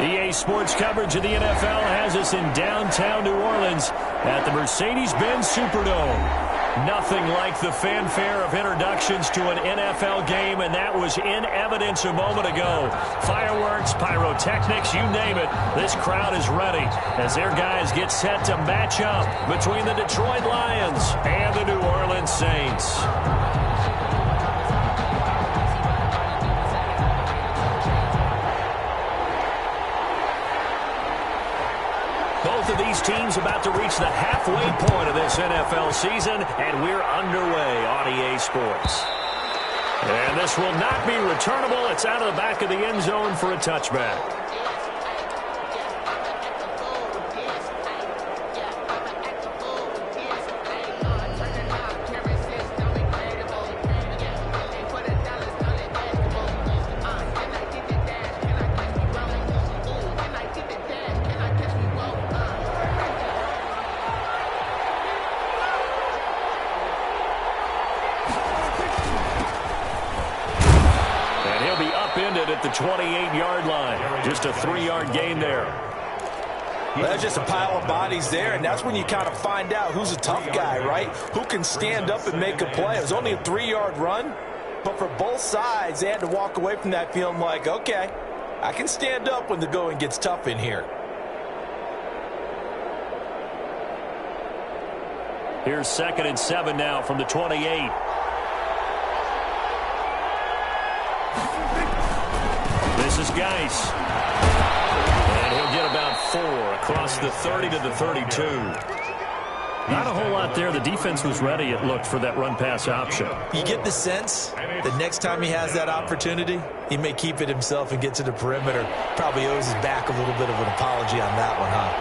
EA Sports coverage of the NFL has us in downtown New Orleans at the Mercedes-Benz Superdome. Nothing like the fanfare of introductions to an NFL game, and that was in evidence a moment ago. Fireworks, pyrotechnics, you name it. This crowd is ready as their guys get set to match up between the Detroit Lions and the New Orleans Saints. Both of these teams about to reach the halfway point of this NFL season, and we're underway on EA Sports. And this will not be returnable. It's out of the back of the end zone for a touchback. At the 28-yard line. Just a 3-yard gain there. Well, there's just a pile of bodies there, and that's when you kind of find out who's a tough guy, right? Who can stand up and make a play. It was only a 3-yard run, but for both sides, they had to walk away from that feeling like, okay, I can stand up when the going gets tough in here. Here's 2nd and 7 now from the 28. This is Geis. And he'll get about 4 across the 30 to the 32. Not a whole lot there. The defense was ready, it looked, for that run-pass option. You get the sense that next time he has that opportunity, he may keep it himself and get to the perimeter. Probably owes his back a little bit of an apology on that one, huh?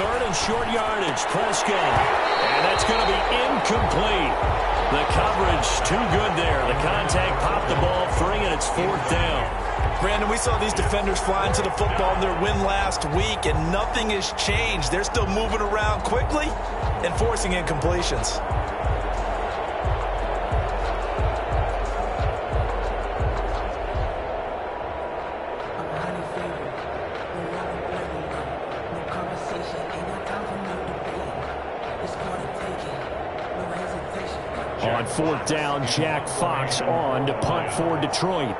3rd and short yardage. Prescott. And that's going to be incomplete. The coverage too good there. The contact popped the ball free, and it's 4th down. Brandon, we saw these defenders flying to the football in their win last week, and nothing has changed. They're still moving around quickly and forcing incompletions. On 4th down, Jack Fox on to punt for Detroit.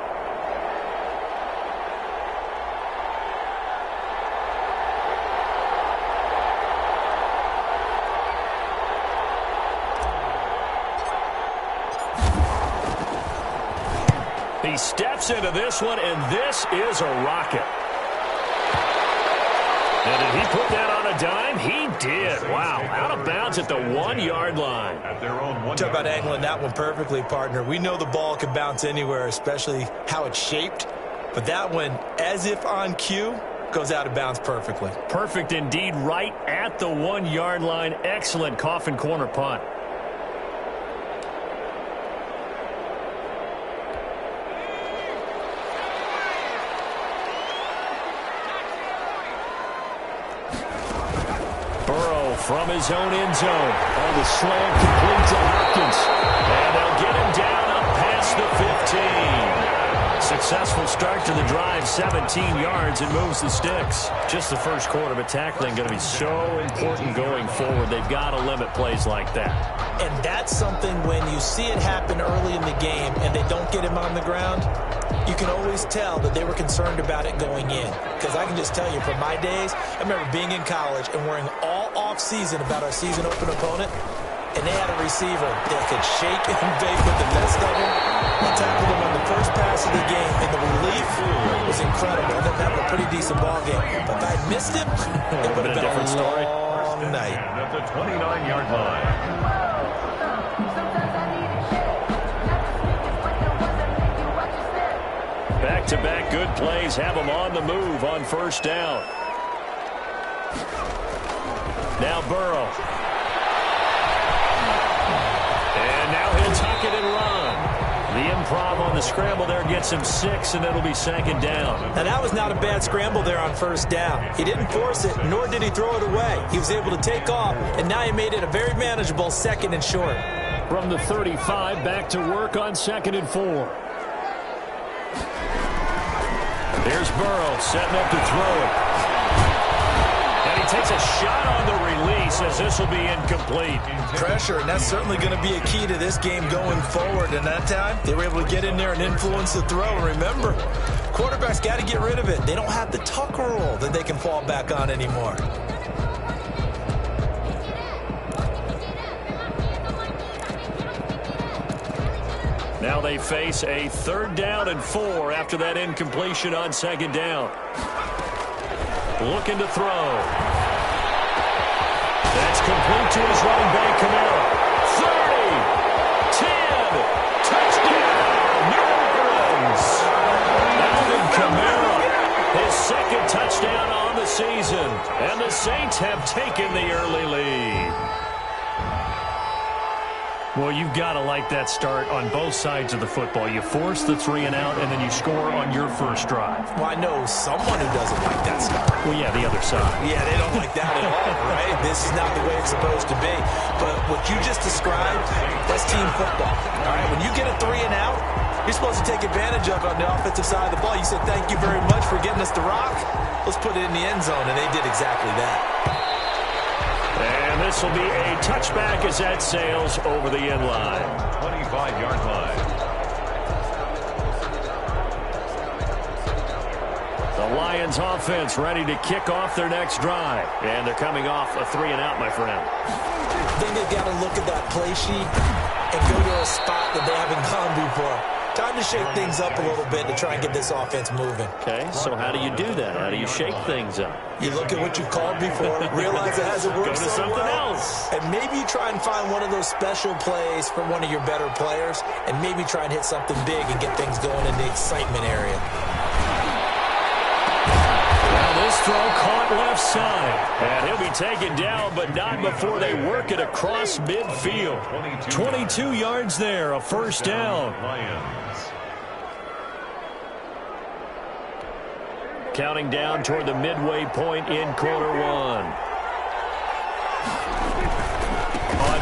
He steps into this one, and this is a rocket. And did he put that on a dime? He did. Wow. Out of bounds at the 1-yard line. Talk about angling that one perfectly, partner. We know the ball can bounce anywhere, especially how it's shaped. But that one, as if on cue, goes out of bounds perfectly. Perfect indeed, right at the 1-yard line. Excellent coffin corner punt. From his own end zone. On the slant, complete to Hopkins. And they'll get him down up past the 15. Successful start to the drive, 17 yards, and moves the sticks. Just the first quarter, but tackling going to be so important going forward. They've got to limit plays like that. And that's something when you see it happen early in the game and they don't get him on the ground, you can always tell that they were concerned about it going in. Because I can just tell you, from my days, I remember being in college and worrying all off-season about our season-open opponent, and they had a receiver that could shake and bake with the best of them. I tackled him on the first pass of the game, and the relief was incredible. I ended up having a pretty decent ball game. But if I had missed him, it would have been a long night. At the 29-yard line. Back-to-back good plays have them on the move on 1st down. Now Burrow. And now he'll tuck it and run. The improv on the scramble there gets him 6, and it'll be 2nd down. Now that was not a bad scramble there on 1st down. He didn't force it, nor did he throw it away. He was able to take off, and now he made it a very manageable 2nd and short. From the 35, back to work on 2nd and 4. Here's Burrow setting up to throw it. And he takes a shot on the release as this will be incomplete. Pressure, and that's certainly going to be a key to this game going forward. And that time, they were able to get in there and influence the throw. And remember, quarterbacks got to get rid of it. They don't have the Tucker rule that they can fall back on anymore. Now they face a 3rd down and 4 after that incompletion on 2nd down. Looking to throw. That's complete to his running back, Kamara. 30, 10, touchdown, New Orleans. Alvin Kamara, his 2nd touchdown on the season. And the Saints have taken the early lead. Well, you've got to like that start on both sides of the football. You force the 3 and out, and then you score on your first drive. Well, I know someone who doesn't like that start. Well, yeah, the other side. Yeah, they don't like that at all, right? This is not the way it's supposed to be. But what you just described, that's team football. All right, when you get a 3 and out, you're supposed to take advantage of it on the offensive side of the ball. You said, thank you very much for getting us the rock. Let's put it in the end zone, and they did exactly that. And this will be a touchback as that sails over the end line. 25-yard line. The Lions offense ready to kick off their next drive. And they're coming off a 3 and out, my friend. I think they've got to look at that play sheet and go to a spot that they haven't gone before. Time to shake things up a little bit to try and get this offense moving. Okay, so how do you do that? How do you shake things up? You look at what you called before, realize it hasn't worked Go to so something well, else. and maybe you try and find one of those special plays from one of your better players, and maybe try and hit something big and get things going in the excitement area. This throw caught left side. And he'll be taken down, but not before they work it across midfield. 22 yards there, a 1st down. Counting down toward the midway point in quarter 1. On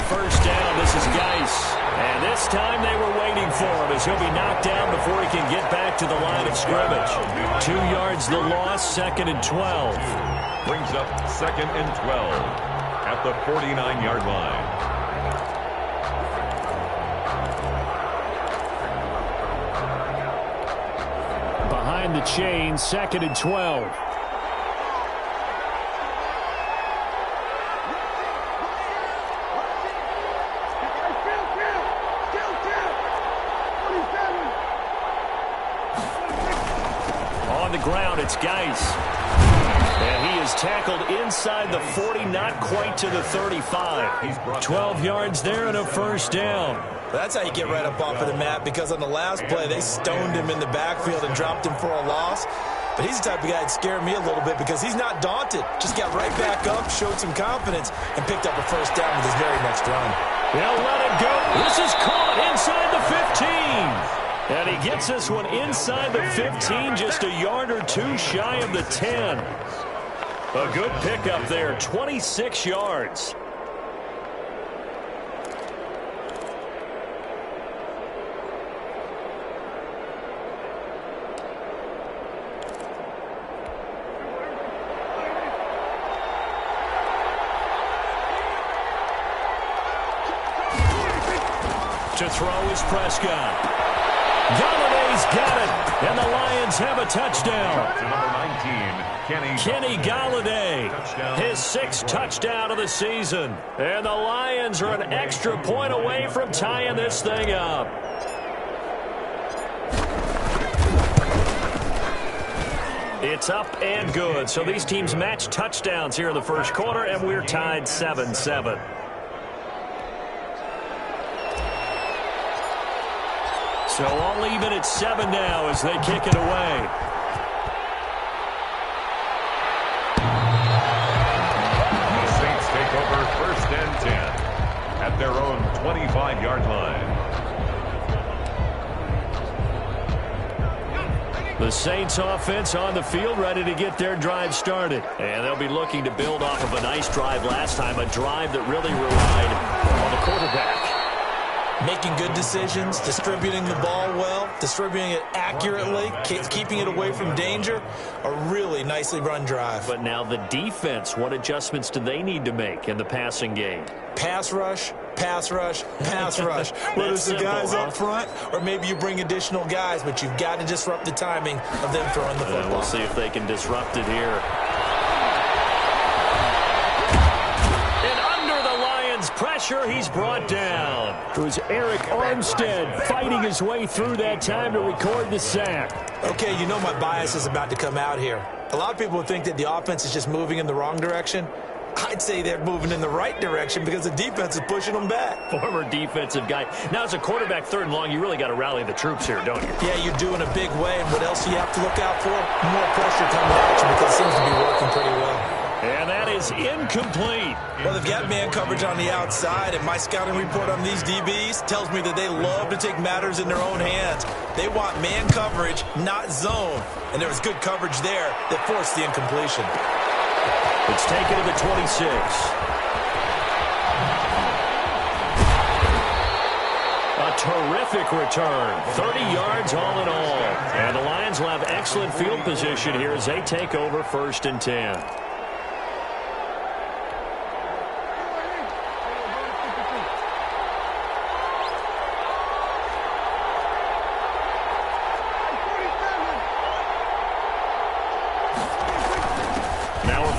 1st down, this is Geis. And this time they were waiting for him as he'll be knocked down before he can get back to the line of scrimmage. 2 yards the loss, 2nd and 12. Brings up 2nd and 12 at the 49-yard line. Behind the chain, 2nd and 12. On the ground, it's Geis. And he is tackled inside the 40, not quite to the 35. 12 yards there and a 1st down. That's how you get right up off of the mat, because on the last play, they stoned him in the backfield and dropped him for a loss. But he's the type of guy that scared me a little bit because he's not daunted. Just got right back up, showed some confidence, and picked up a 1st down with his very next run. They'll let it go. This is caught inside the 15. And he gets this one inside the 15, just a yard or 2 shy of the 10. A good pickup there, 26 yards. To throw is Prescott. Galladay's got it, and the Lions have a touchdown. To number 19, Kenny Galladay, his 6th touchdown of the season. And the Lions are an extra point away from tying this thing up. It's up and good. So these teams match touchdowns here in the 1st quarter, and we're tied 7-7. So all even at 7 now as they kick it away. the Saints take over 1st and 10 at their own 25-yard line. The Saints offense on the field ready to get their drive started. And they'll be looking to build off of a nice drive last time, a drive that really relied on the quarterback. Making good decisions, distributing the ball well, distributing it accurately, keeping it away from danger. A really nicely run drive. But now the defense, what adjustments do they need to make in the passing game? Pass rush, pass rush, pass rush. Whether it's the guys up front or maybe you bring additional guys, but you've got to disrupt the timing of them throwing the football. We'll see if they can disrupt it here. Pressure, he's brought down. It was Eric Armstead fighting his way through that time to record the sack. Okay, you know my bias is about to come out here. A lot of people would think that the offense is just moving in the wrong direction. I'd say they're moving in the right direction because the defense is pushing them back. Former defensive guy. Now, as a quarterback, 3rd and long, you really got to rally the troops here, don't you? Yeah, you do in a big way. And what else do you have to look out for? More pressure coming at you because it seems to be working pretty well. And that is incomplete. Well, they've got man coverage on the outside, and my scouting report on these DBs tells me that they love to take matters in their own hands. They want man coverage, not zone. And there was good coverage there that forced the incompletion. It's taken to the 26. A terrific return. 30 yards all in all. And the Lions will have excellent field position here as they take over 1st and 10.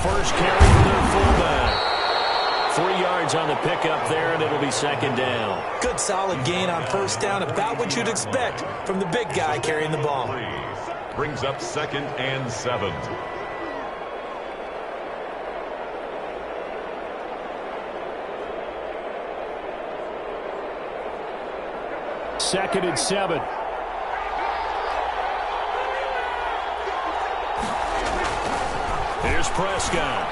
First carry for their fullback. 3 yards on the pickup there, and it'll be 2nd down. Good solid gain on 1st down, about what you'd expect from the big guy carrying the ball. Brings up 2nd and 7. Second and 7. Here's Prescott.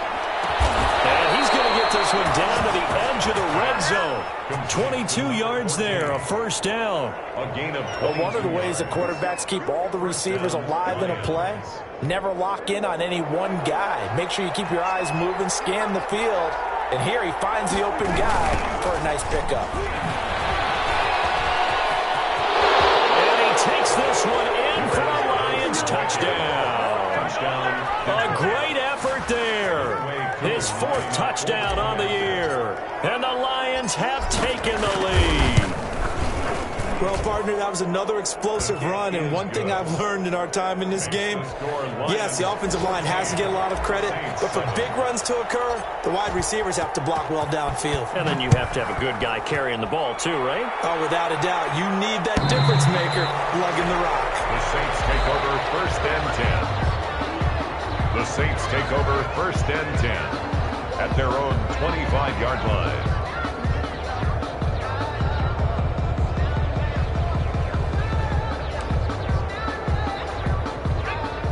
And he's going to get this one down to the edge of the red zone. 22 yards there, a 1st down. A gain of 22. Well, one of the ways that quarterbacks keep all the receivers alive in a play, never lock in on any one guy. Make sure you keep your eyes moving, scan the field. And here he finds the open guy for a nice pickup. And he takes this one in for a Lions touchdown. A great effort there. His 4th touchdown on the year. And the Lions have taken the lead. Well, partner, that was another explosive run, and one thing I've learned in our time in this game, yes, the offensive line has to get a lot of credit, but for big runs to occur, the wide receivers have to block well downfield. And then you have to have a good guy carrying the ball too, right? Oh, without a doubt. You need that difference maker lugging the rock. The Saints take over 1st and 10. The Saints take over 1st and 10 at their own 25-yard line.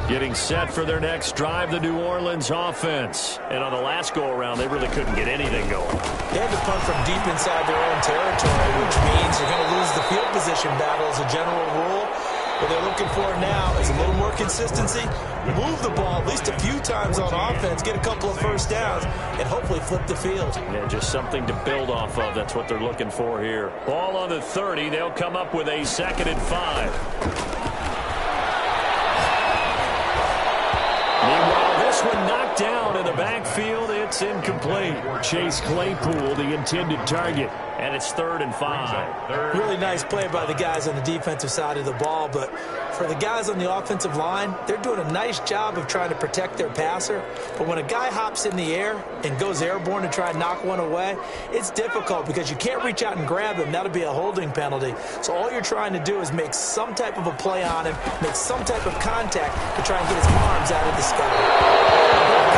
Getting set for their next drive, the New Orleans offense. And on the last go-around, they really couldn't get anything going. They had to punt from deep inside their own territory, which means you're going to lose the field position battle as a general rule. What they're looking for now is a little more consistency, move the ball at least a few times on offense, get a couple of 1st downs, and hopefully flip the field. Yeah, just something to build off of. That's what they're looking for here. Ball on the 30. They'll come up with a 2nd and 5. Meanwhile, this one knocked down in the backfield. It's incomplete. Chase Claypool, the intended target. And it's 3rd and 5. Really nice play by the guys on the defensive side of the ball, but for the guys on the offensive line, they're doing a nice job of trying to protect their passer. But when a guy hops in the air and goes airborne to try and knock one away, it's difficult because you can't reach out and grab him. That'll be a holding penalty. So all you're trying to do is make some type of a play on him, make some type of contact to try and get his arms out of the sky.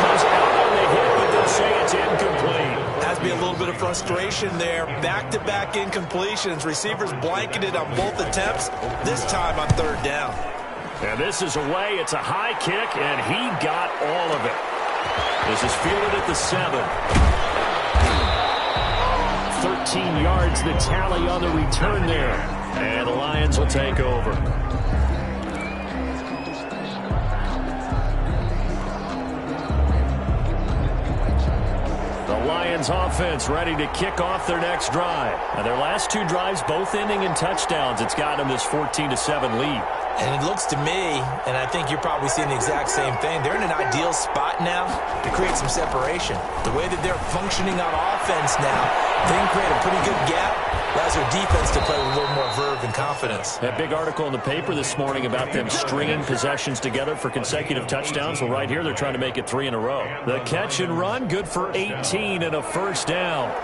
Comes out on the hit, but they'll say it's incomplete. Has to be a little bit of frustration there. Back-to-back incompletions. Receivers blanketed on both attempts, this time on 3rd down. And this is away. It's a high kick, and he got all of it. This is fielded at the 7. 13 yards, the tally on the return there. And the Lions will take over. The Lions Lions offense ready to kick off their next drive. Now, their last two drives both ending in touchdowns. It's got them this 14-7 lead. And it looks to me, and I think you're probably seeing the exact same thing, they're in an ideal spot now to create some separation. The way that they're functioning on offense now, they can create a pretty good gap. Allows their defense to play with a little more verve and confidence. That big article in the paper this morning about them stringing possessions together for consecutive touchdowns. Well, right here, they're trying to make it 3 in a row. The catch and run, good for 18 and a first down.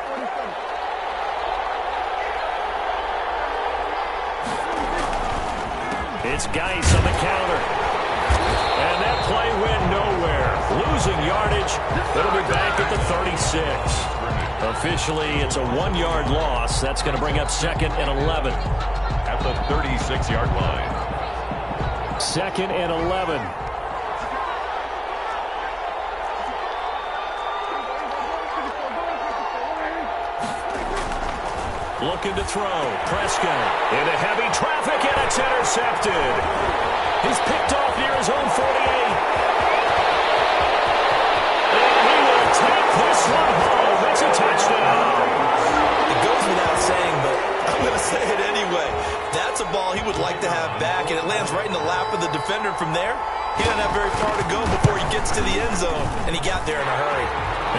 It's Geis on the counter. And that play went nowhere. Losing yardage. It'll be back at the 36. Officially, it's a 1-yard loss. That's going to bring up 2nd and 11. At the 36-yard line. 2nd and 11. Looking to throw. Prescott into heavy traffic, and it's intercepted. He's picked off near his own 48. And he will take this one home. It's a touchdown. It goes without saying, but I'm going to say it anyway. That's a ball he would like to have back, and it lands right in the lap of the defender from there. He doesn't have very far to go before he gets to the end zone, and he got there in a hurry.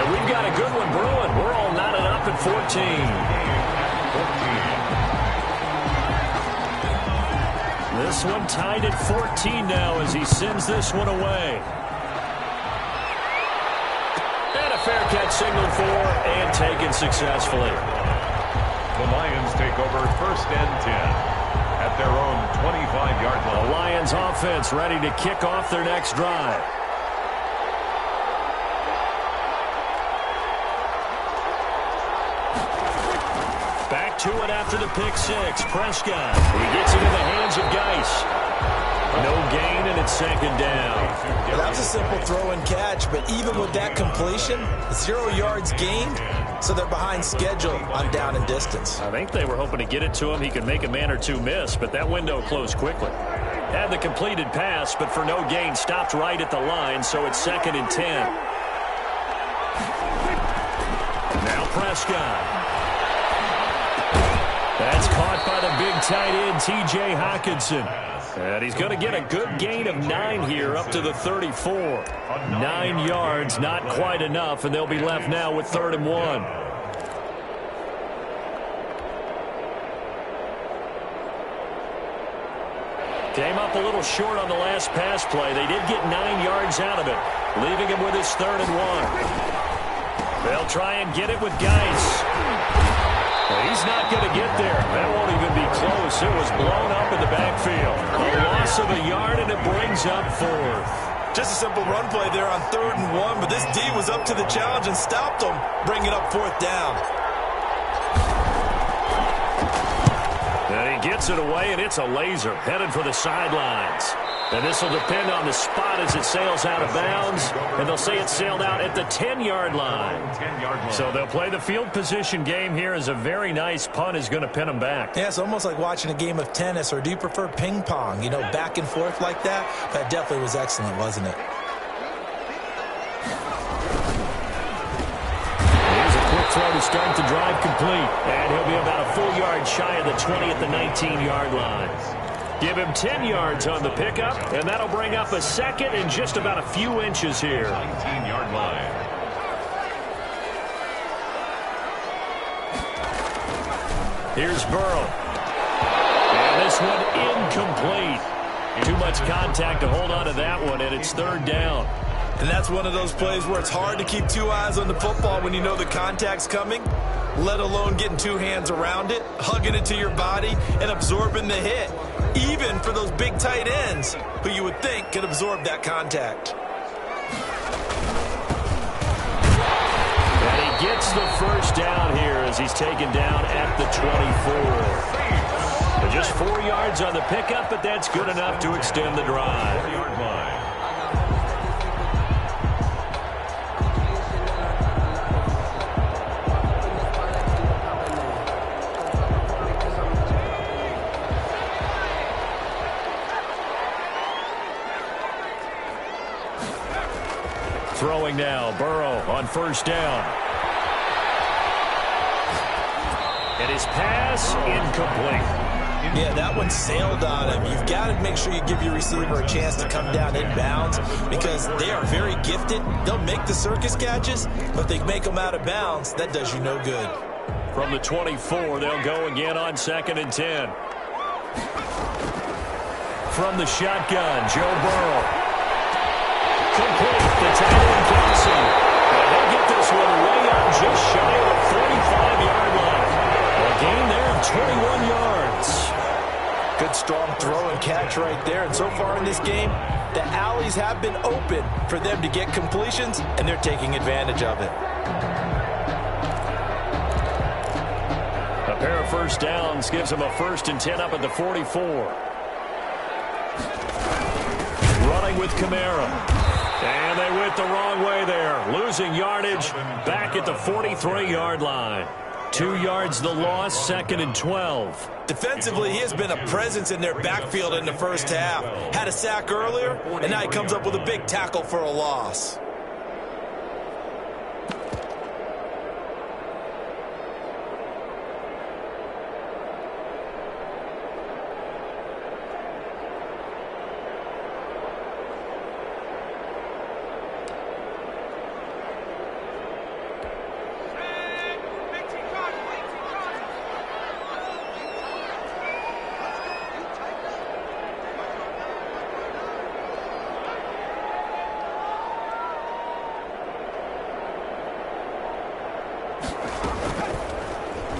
And we've got a good one brewing. We're all knotted up at 14. This one tied at 14 now as he sends this one away. And a fair catch signaled for and taken successfully. The Lions take over 1st and 10 at their own 25-yard line. The Lions offense ready to kick off their next drive. Back to it after the pick six. Prescott. He gets it in the hands of Geis. No gain, and it's 2nd down. Well, that was a simple throw and catch, but even with that completion, 0 yards gained, so they're behind schedule on down and distance. I think they were hoping to get it to him. He could make a man or two miss, but that window closed quickly. Had the completed pass, but for no gain, stopped right at the line, so it's 2nd and 10. Now Prescott. That's caught by the big tight end, T.J. Hockenson. And he's going to get a good gain of 9 here up to the 34. 9 yards, not quite enough, and they'll be left now with 3rd and 1. Came up a little short on the last pass play. They did get 9 yards out of it, leaving him with his 3rd and 1. They'll try and get it with Geis. He's not going to get there. That won't even be close. It was blown up in the backfield. A loss of a yard, and it brings up 4th. Just a simple run play there on 3rd and 1, but this D was up to the challenge and stopped him, bringing up 4th down. And he gets it away, and it's a laser headed for the sidelines. And this will depend on the spot as it sails out of bounds. And they'll say it sailed out at the 10-yard line. So they'll play the field position game here as a very nice punt is going to pin them back. Yeah, it's almost like watching a game of tennis, or do you prefer ping pong? You know, back and forth like that? That definitely was excellent, wasn't it? Here's a quick throw to start the drive complete. And he'll be about a full yard shy of the 20 at the 19-yard line. Give him 10 yards on the pickup, and that'll bring up a 2nd and just about a few inches here. 19-yard line. Here's Burrow. And this one incomplete. Too much contact to hold on to that one, and it's 3rd down. And that's one of those plays where it's hard to keep 2 eyes on the football when you know the contact's coming, let alone getting 2 hands around it, hugging it to your body, and absorbing the hit. Even for those big tight ends who you would think could absorb that contact. And he gets the 1st down here as he's taken down at the 24. Just 4 yards on the pickup, but that's good enough to extend the drive. 4-yard line. Throwing now, Burrow on 1st down. And his pass incomplete. Yeah, that one sailed on him. You've got to make sure you give your receiver a chance to come down inbounds because they are very gifted. They'll make the circus catches, but they make them out of bounds. That does you no good. From the 24, they'll go again on 2nd and 10. From the shotgun, Joe Burrow. Complete. The tight end Kelsey. And they'll get this one way up just shy of the 45-yard line. A gain there of 21 yards. Good strong throw and catch right there. And so far in this game, the alleys have been open for them to get completions, and they're taking advantage of it. A pair of first downs gives them a 1st and 10 up at the 44. Running with Kamara. And they went the wrong way there. Losing yardage back at the 43-yard line. 2 yards the loss, 2nd and 12. Defensively, he has been a presence in their backfield in the first half. Had a sack earlier, and now he comes up with a big tackle for a loss.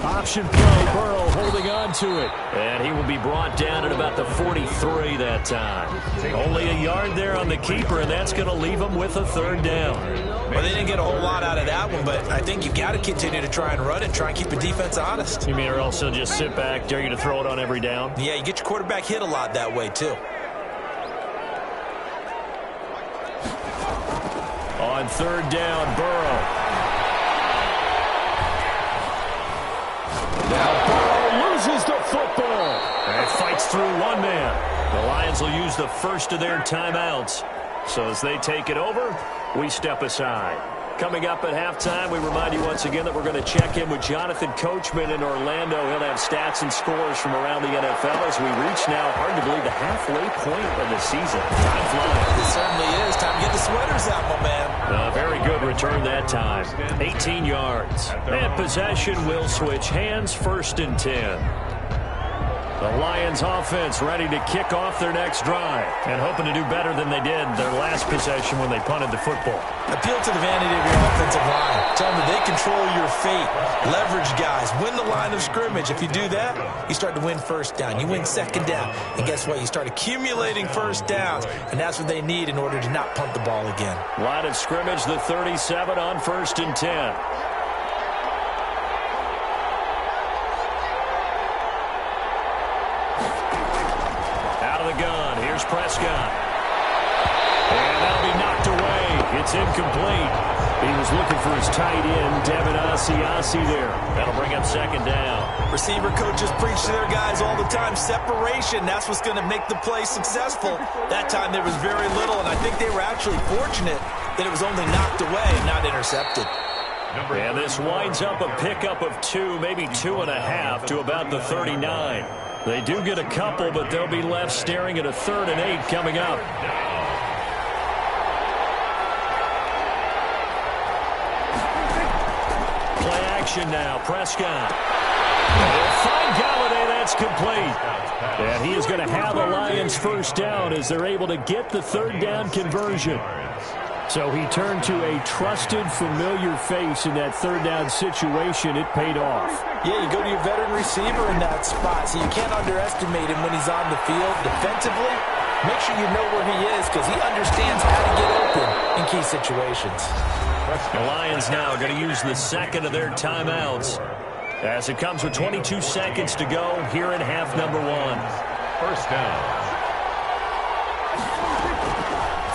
Option play, Burrow holding on to it. And he will be brought down at about the 43 that time. Only a yard there on the keeper, and that's going to leave him with a 3rd down. Well, they didn't get a whole lot out of that one, but I think you've got to continue to try and run it, try and keep the defense honest. You mean or else he'll just sit back, dare you to throw it on every down? Yeah, you get your quarterback hit a lot that way, too. On 3rd down, Burrow. Now Burrow loses the football. And fights through one man. The Lions will use the first of their timeouts. So as they take it over, we step aside. Coming up at halftime, we remind you once again that we're going to check in with Jonathan Coachman in Orlando. He'll have stats and scores from around the NFL as we reach now, hard to believe, the halfway point of the season. Time flies. It certainly is. Time to get the sweaters out, my man. Very good return that time. 18 yards. And possession will switch hands, 1st and 10. The Lions offense ready to kick off their next drive and hoping to do better than they did their last possession when they punted the football. Appeal to the vanity of your offensive line. Tell them that they control your fate. Leverage guys. Win the line of scrimmage. If you do that, you start to win 1st down. You win 2nd down. And guess what? You start accumulating 1st downs. And that's what they need in order to not punt the ball again. Line of scrimmage, the 37 on 1st and 10. Prescott. And that'll be knocked away. It's incomplete. He was looking for his tight end, Devin Asiasi there. That'll bring up 2nd down. Receiver coaches preach to their guys all the time. Separation, that's what's going to make the play successful. That time there was very little, and I think they were actually fortunate that it was only knocked away, not intercepted. And this winds up a pickup of 2, maybe 2.5 to about the 39. They do get a couple, but they'll be left staring at a 3rd and 8 coming up. Play action now. Prescott. They'll find Galladay. That's complete. And he is going to have the Lions' 1st down as they're able to get the 3rd down conversion. So he turned to a trusted, familiar face in that 3rd down situation. It paid off. Yeah, you go to your veteran receiver in that spot, so you can't underestimate him when he's on the field. Defensively, make sure you know where he is because he understands how to get open in key situations. The Lions now are going to use the 2nd of their timeouts as it comes with 22 seconds to go here in half number 1. 1st down.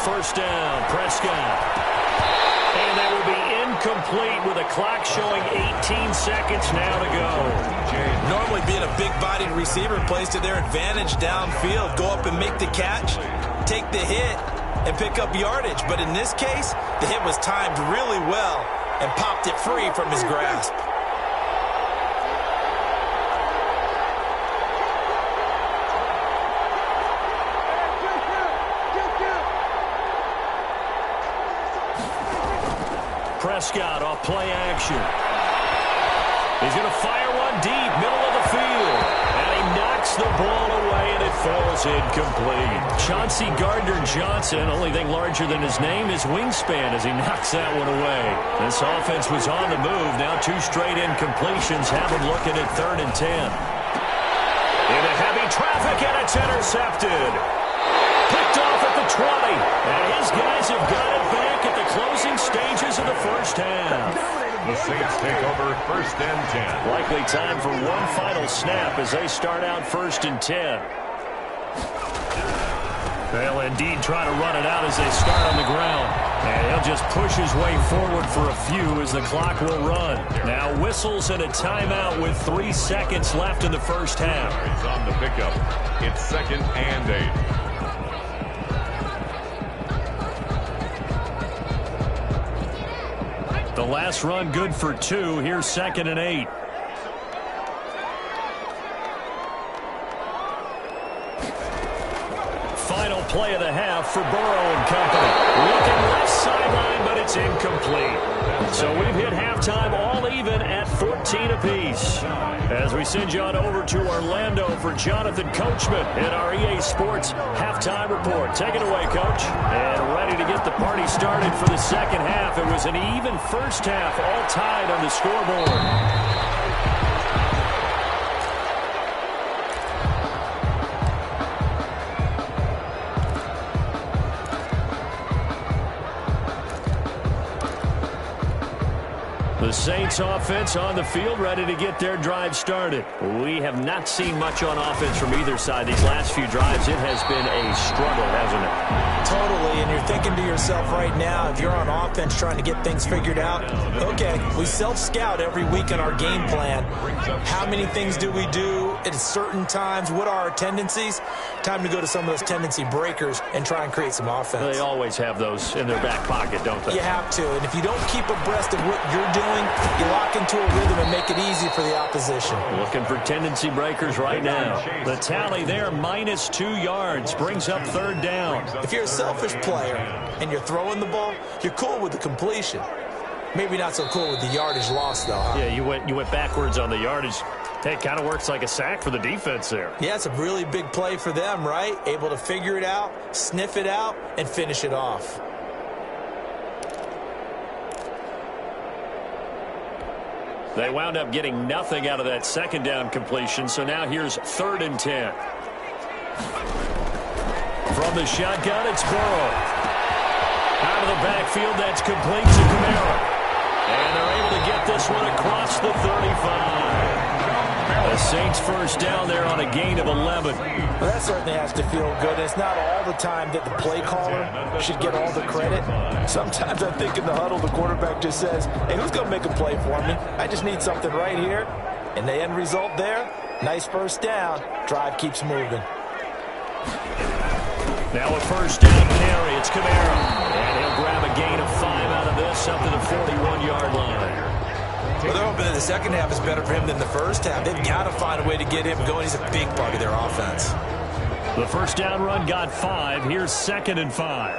1st down, Prescott. And that will be incomplete with a clock showing 18 seconds now to go. Normally being a big-bodied receiver plays to their advantage downfield. Go up and make the catch, take the hit, and pick up yardage. But in this case, the hit was timed really well and popped it free from his grasp. Prescott off play action. He's going to fire one deep, middle of the field. And he knocks the ball away, and it falls incomplete. Chauncey Gardner-Johnson, only thing larger than his name is wingspan as he knocks that one away. This offense was on the move. Now 2 straight incompletions have him looking at 3rd and 10. Into heavy traffic, and it's intercepted. Picked off at the 20. And his guys have got it back at the closing stages of the first half. The Saints take over 1st and 10. Likely time for one final snap as they start out 1st and 10. They'll indeed try to run it out as they start on the ground. And he'll just push his way forward for a few as the clock will run. Now whistles and a timeout with 3 seconds left in the first half. He's on the pickup. It's 2nd and 8. The last run good for 2. Here's 2nd and 8. Final play of the half for Burrow and company. Looking left sideline, but it's incomplete. So we've hit halftime all even at 14 apiece. As we send you on over to Orlando for Jonathan Coachman in our EA Sports halftime report. Take it away, Coach. And ready to get the party started for the second half. It was an even first half, all tied on the scoreboard. The Saints offense on the field, ready to get their drive started. We have not seen much on offense from either side. These last few drives, it has been a struggle, hasn't it? Totally, and you're thinking to yourself right now, if you're on offense trying to get things figured out, okay, we self-scout every week in our game plan. How many things do we do at certain times? What are our tendencies? Time to go to some of those tendency breakers and try and create some offense. They always have those in their back pocket, don't they? You have to, and if you don't keep abreast of what you're doing, you lock into a rhythm and make it easy for the opposition. Looking for tendency breakers right now. The tally there, -2 yards, brings up 3rd down. If you're a selfish player and you're throwing the ball, you're cool with the completion. Maybe not so cool with the yardage loss, though. Huh? Yeah, you went backwards on the yardage. Hey, it kind of works like a sack for the defense there. Yeah, it's a really big play for them, right? Able to figure it out, sniff it out, and finish it off. They wound up getting nothing out of that 2nd down completion, so now here's 3rd and 10. From the shotgun, it's Burrow. Out of the backfield, that's complete to Kamara. And they're able to get this one across the 35. The Saints first down there on a gain of 11. Well, that certainly has to feel good. It's not all the time that the play caller should get all the credit. Sometimes I think in the huddle, the quarterback just says, hey, who's going to make a play for me? I just need something right here. And the end result there, nice first down. Drive keeps moving. Now a first down carry. It's Kamara. And he'll grab a gain of 5 out of this up to the 41-yard line. Well, they're hoping that the second half is better for him than the first half. They've got to find a way to get him going. He's a big part of their offense. The first down run got 5. Here's 2nd and 5.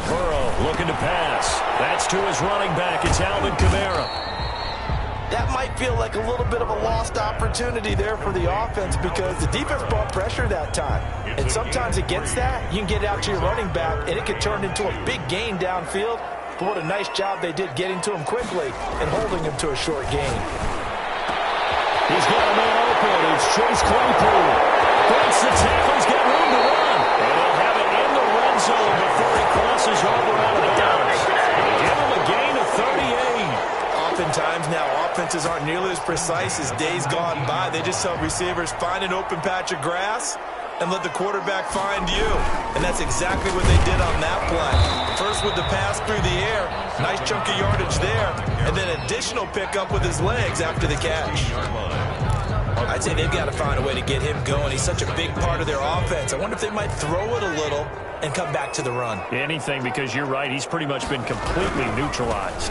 Burrow looking to pass. That's to his running back. It's Alvin Kamara. That might feel like a little bit of a lost opportunity there for the offense because the defense brought pressure that time. And sometimes against that, you can get out to your running back, and it can turn into a big gain downfield. But what a nice job they did getting to him quickly and holding him to a short gain. He's got a man open. It's Chase Claypool. Breaks the tackle. He's got room to run. And he'll have it in the red zone before he crosses over out of bounds. Give him a gain of 38. Oftentimes now, offenses aren't nearly as precise as days gone by. They just tell receivers, find an open patch of grass and let the quarterback find you. And that's exactly what they did on that play. First with the pass through the air, nice chunk of yardage there, and then additional pickup with his legs after the catch. I'd say they've got to find a way to get him going. He's such a big part of their offense. I wonder if they might throw it a little and come back to the run. Anything, because you're right, he's pretty much been completely neutralized.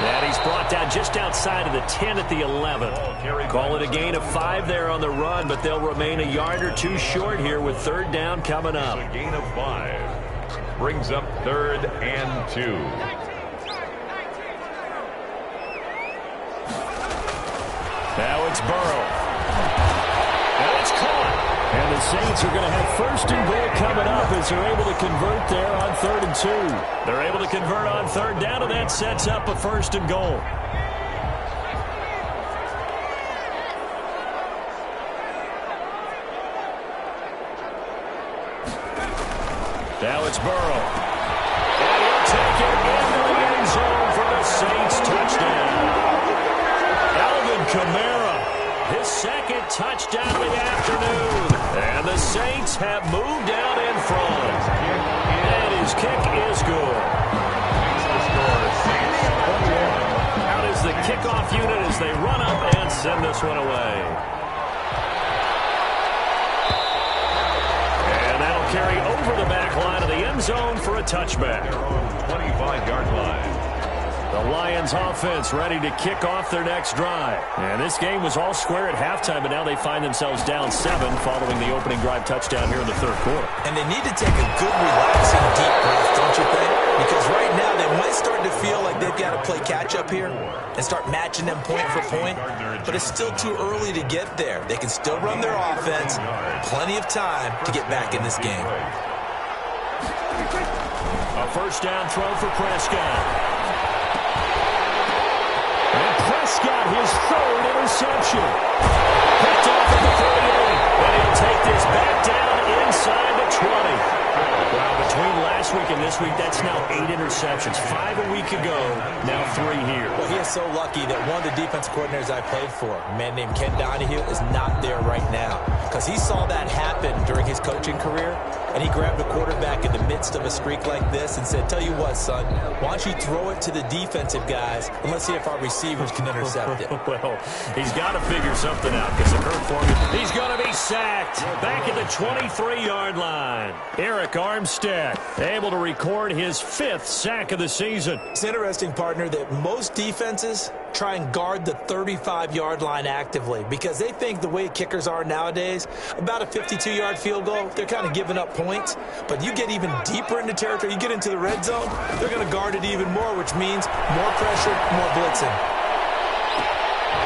And he's brought down just outside of the 10 at the 11. Call it a gain of 5 there on the run, but they'll remain a yard or two short here with 3rd down coming up. A gain of 5. brings up 3rd and 2. Now it's Burrow. And it's caught. And the Saints are going to have 1st and goal coming up as they're able to convert there on 3rd and 2. They're able to convert on 3rd down, and that sets up a 1st and goal. Now it's Burrow. And he'll take it into the end zone for the Saints touchdown. Alvin Kamara, his 2nd touchdown of the afternoon. And the Saints have moved out in front. And his kick is good. Out is the kickoff unit as they run up and send this one away. Carry over the back line of the end zone for a touchback. 25-yard line. The Lions offense ready to kick off their next drive. And this game was all square at halftime, but now they find themselves down 7 following the opening drive touchdown here in the 3rd quarter. And they need to take a good, relaxing, deep breath, don't you think? Because right now they might start to feel like they've got to play catch-up here and start matching them point for point. But it's still too early to get there. They can still run their offense. Plenty of time to get back in this game. A 1st down throw for Prescott. And Prescott, his 3rd interception. Picked off at the 38. And he'll take this back down inside the 20. Well, between last week and this week, that's now 8 interceptions. 5 a week ago, now 3 here. Well, he is so lucky that one of the defense coordinators I played for, a man named Ken Donahue, is not there right now. Because he saw that happen during his coaching career, and he grabbed the quarterback in the midst of a streak like this and said, tell you what, son, why don't you throw it to the defensive guys, and let's see if our receivers can intercept it. Well, he's got to figure something out because it hurt for him. He's going to be sacked back at the 23-yard line. Eric Armstead able to record his 5th sack of the season. It's interesting, partner, that most defenses try and guard the 35-yard line actively because they think the way kickers are nowadays, about a 52-yard field goal, they're kind of giving up points. But you get even deeper into territory, you get into the red zone, they're going to guard it even more, which means more pressure, more blitzing.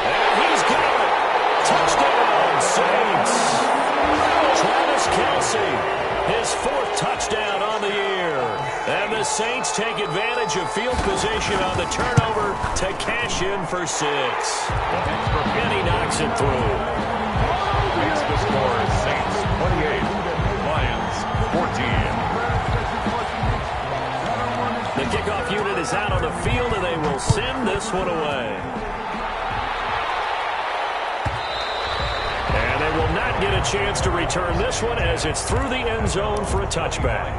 And he's got it. Touchdown, Saints. Travis Kelce. His 4th touchdown on the year. And the Saints take advantage of field position on the turnover to cash in for 6. And he knocks it through. Makes the score Saints 28, Lions 14. The kickoff unit is out on the field, and they will send this one away. And they will not get a chance to return this one as it's through the end zone for a touchback.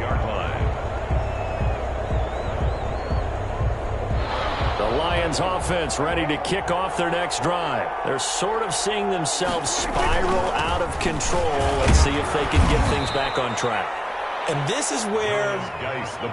The Lions offense ready to kick off their next drive. They're sort of seeing themselves spiral out of control. Let's see if they can get things back on track. And this is where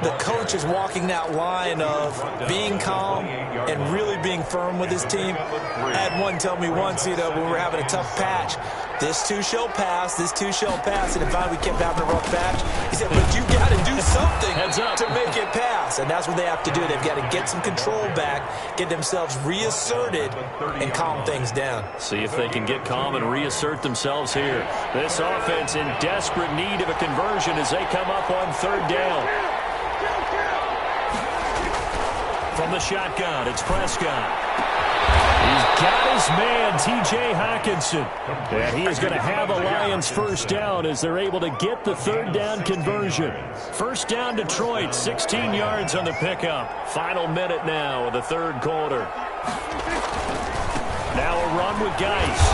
the coach is walking that line of being calm and really being firm with his team. I had one tell me once, when we were having a tough patch, this too shall pass, this too shall pass. And if we kept having a rough patch, he said, but you got to do something to make it pass. And that's what they have to do. They've got to get some control back, get themselves reasserted, and calm things down. See if they can get calm and reassert themselves here. This offense in desperate need of a conversion as they come up on 3rd down. From the shotgun, it's Prescott. He's got his man, T.J. Hawkinson. And he is going to have a Lions 1st down as they're able to get the 3rd down conversion. 1st down, Detroit, 16 yards on the pickup. Final minute now of the 3rd quarter. Now a run with Geis.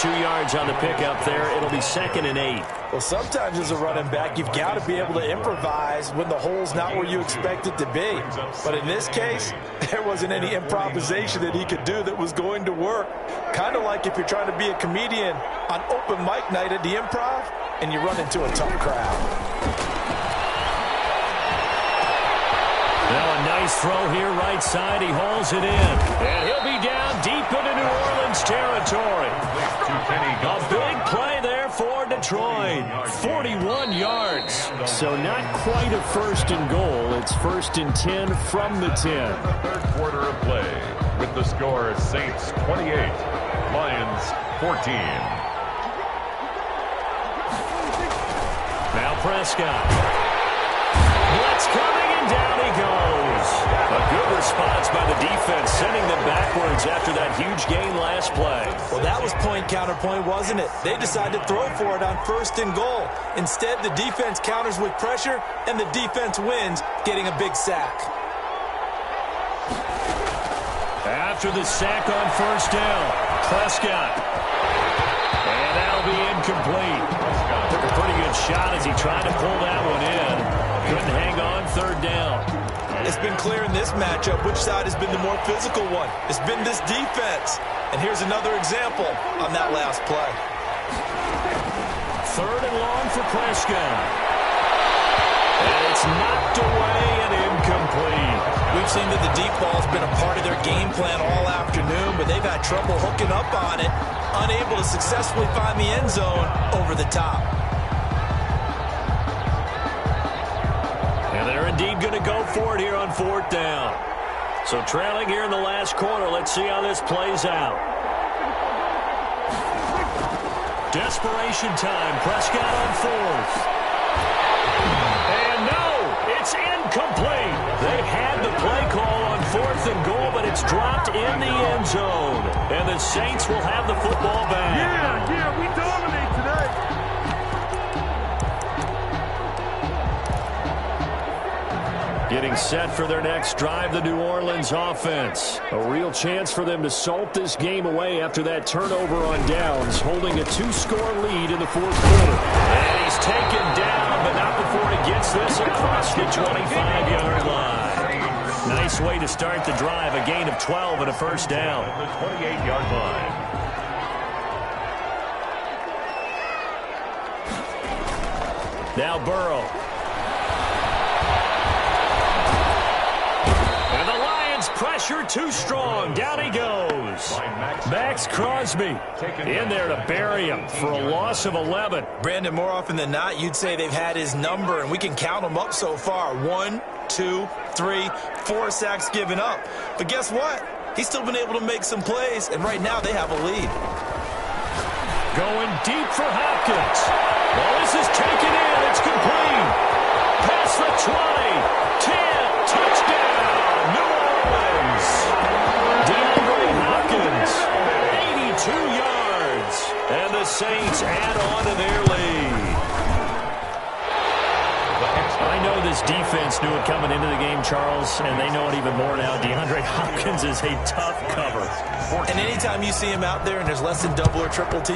2 yards on the pickup there. It'll be 2nd and 8. Well, sometimes as a running back, you've got to be able to improvise when the hole's not where you expect it to be. But in this case, there wasn't any improvisation that he could do that was going to work. Kind of like if you're trying to be a comedian on open mic night at the Improv and you run into a tough crowd. Now a nice throw here right side. He hauls it in. And he'll be down deep into New Orleans territory. A big play there for Detroit. Detroit, 41 yards. So not quite a first and goal. It's first and 10 from the 10. The third quarter of play with the score Saints 28, Lions 14. Now Prescott. Blitz coming, and down he goes. A good response by the defense, sending them backwards after that huge gain last play. Well, that was point counterpoint, wasn't it? They decided to throw for it on first and goal. Instead, the defense counters with pressure, and the defense wins, getting a big sack. After the sack on first down, Prescott. And that'll be incomplete. Took a pretty good shot as he tried to pull that one in. Couldn't hang on third down. It's been clear in this matchup which side has been the more physical one. It's been this defense. And here's another example on that last play. Third and long for Prescott. And it's knocked away and incomplete. We've seen that the deep ball's been a part of their game plan all afternoon, but they've had trouble hooking up on it, unable to successfully find the end zone over the top. And they're indeed going to go for it here on fourth down. So trailing here in the last quarter, let's see how this plays out. Desperation time. Prescott on fourth. And no, it's incomplete. They had the play call on fourth and goal, but it's dropped in the end zone. And the Saints will have the football back. Yeah, we dominate today. Getting set for their next drive, the New Orleans offense. A real chance for them to salt this game away after that turnover on downs, holding a 2-score lead in the fourth quarter. And he's taken down, but not before he gets this across the 25-yard line. Nice way to start the drive, a gain of 12 and a first down. The 28-yard line. Now Burrow. Pressure too strong. Down he goes. Max Crosby in there to bury him for a loss of 11. Brandon, more often than not, you'd say they've had his number, and we can count them up so far. 1, 2, 3, 4 sacks given up. But guess what? He's still been able to make some plays, and right now they have a lead. Going deep for Hopkins. Well, this is taken in. It's complete. Past the 20. 10. Touchdown. New Orleans. DeAndre Hopkins. 82 yards. And the Saints add on to their lead. I know this defense knew it coming into the game, Charles, and they know it even more now. DeAndre Hopkins is a tough cover. And anytime you see him out there and there's less than double or triple team,